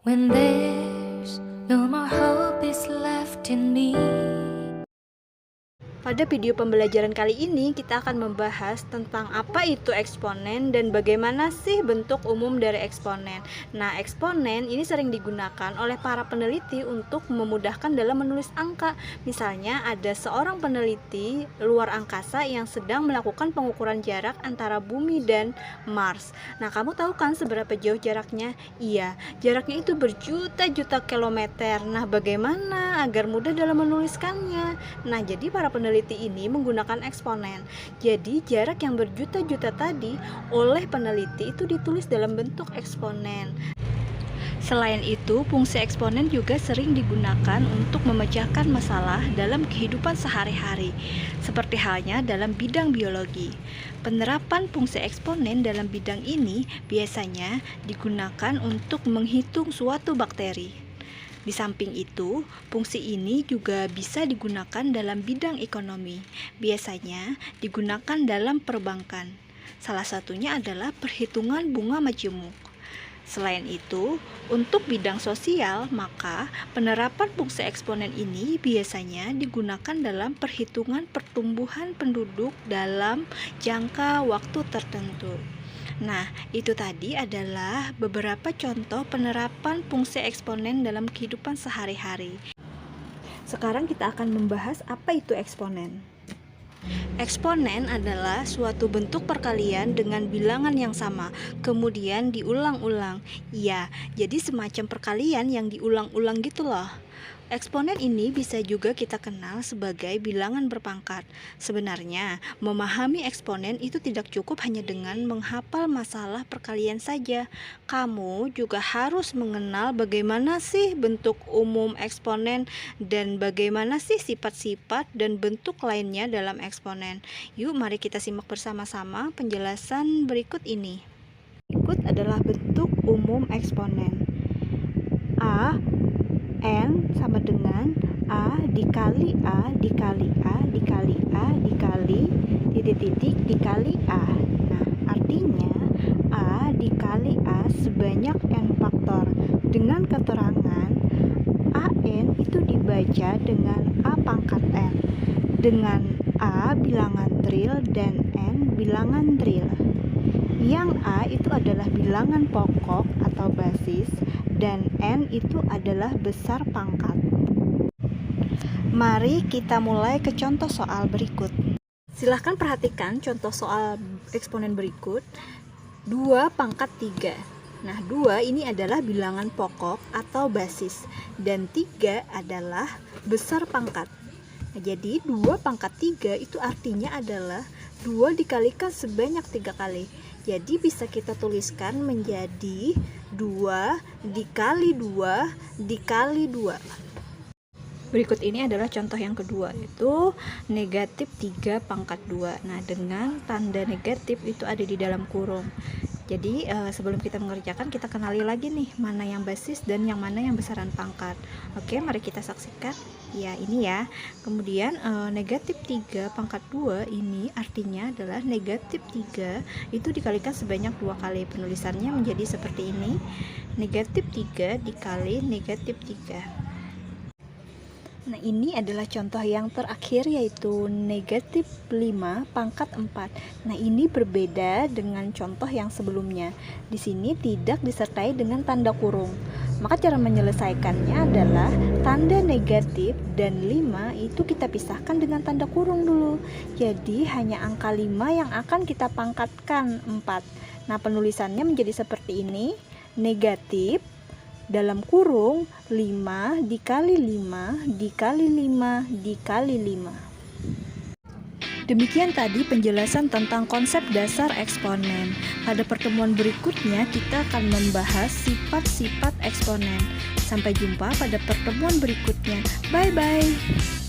When there's no more hope is left in me. Pada video pembelajaran kali ini kita akan membahas tentang apa itu eksponen dan bagaimana sih bentuk umum dari eksponen. Nah, eksponen ini sering digunakan oleh para peneliti untuk memudahkan dalam menulis angka. Misalnya ada seorang peneliti luar angkasa yang sedang melakukan pengukuran jarak antara bumi dan Mars. Nah, kamu tahu kan seberapa jauh jaraknya? Iya, jaraknya itu berjuta-juta kilometer. Nah, bagaimana agar mudah dalam menuliskannya? Nah, jadi para peneliti ini menggunakan eksponen. Jadi jarak yang berjuta-juta tadi oleh peneliti itu ditulis dalam bentuk eksponen. Selain itu, fungsi eksponen juga sering digunakan untuk memecahkan masalah dalam kehidupan sehari-hari, seperti halnya dalam bidang biologi. Penerapan fungsi eksponen dalam bidang ini biasanya digunakan untuk menghitung suatu bakteri. Di samping itu, fungsi ini juga bisa digunakan dalam bidang ekonomi. Biasanya digunakan dalam perbankan. Salah satunya adalah perhitungan bunga majemuk. Selain itu, untuk bidang sosial, maka penerapan fungsi eksponen ini biasanya digunakan dalam perhitungan pertumbuhan penduduk dalam jangka waktu tertentu. Nah, itu tadi adalah beberapa contoh penerapan fungsi eksponen dalam kehidupan sehari-hari. Sekarang kita akan membahas apa itu eksponen. Eksponen adalah suatu bentuk perkalian dengan bilangan yang sama, kemudian diulang-ulang. Iya, jadi semacam perkalian yang diulang-ulang gitu loh. Eksponen ini bisa juga kita kenal sebagai bilangan berpangkat. Sebenarnya, memahami eksponen itu tidak cukup hanya dengan menghafal masalah perkalian saja. Kamu juga harus mengenal bagaimana sih bentuk umum eksponen dan bagaimana sih sifat-sifat dan bentuk lainnya dalam eksponen. Yuk, mari kita simak bersama-sama penjelasan berikut ini. Berikut adalah bentuk umum eksponen. A N sama dengan A dikali A dikali A dikali A dikali titik-titik dikali A. Nah, artinya A dikali A sebanyak N faktor. Dengan keterangan AN itu dibaca dengan A pangkat N, dengan A bilangan tril dan N bilangan tril. Yang A itu adalah bilangan pokok atau basis dan N itu adalah besar pangkat. Mari kita mulai ke contoh soal berikut. Silahkan perhatikan contoh soal eksponen berikut. 2 pangkat 3. Nah, 2 ini adalah bilangan pokok atau basis dan 3 adalah besar pangkat. Nah, jadi 2 pangkat 3 itu artinya adalah 2 dikalikan sebanyak 3 kali. Jadi bisa kita tuliskan menjadi 2 dikali 2 dikali 2. Berikut ini adalah contoh yang kedua, yaitu negatif 3 pangkat 2. Nah, dengan tanda negatif itu ada di dalam kurung. Jadi sebelum kita mengerjakan, kita kenali lagi nih mana yang basis dan yang mana yang besaran pangkat. Oke, mari kita saksikan. Ya, ini ya. Kemudian negatif 3 pangkat 2 ini artinya adalah negatif 3 itu dikalikan sebanyak 2 kali. Penulisannya menjadi seperti ini. Negatif 3 dikali negatif 3. Nah, ini adalah contoh yang terakhir, yaitu negatif 5 pangkat 4. Nah, ini berbeda dengan contoh yang sebelumnya. Di sini tidak disertai dengan tanda kurung. Maka cara menyelesaikannya adalah tanda negatif dan 5 itu kita pisahkan dengan tanda kurung dulu. Jadi hanya angka 5 yang akan kita pangkatkan 4. Nah, penulisannya menjadi seperti ini. Negatif dalam kurung 5 dikali 5 dikali 5 dikali 5. Demikian tadi penjelasan tentang konsep dasar eksponen. Pada pertemuan berikutnya kita akan membahas sifat-sifat eksponen. Sampai jumpa pada pertemuan berikutnya. Bye-bye.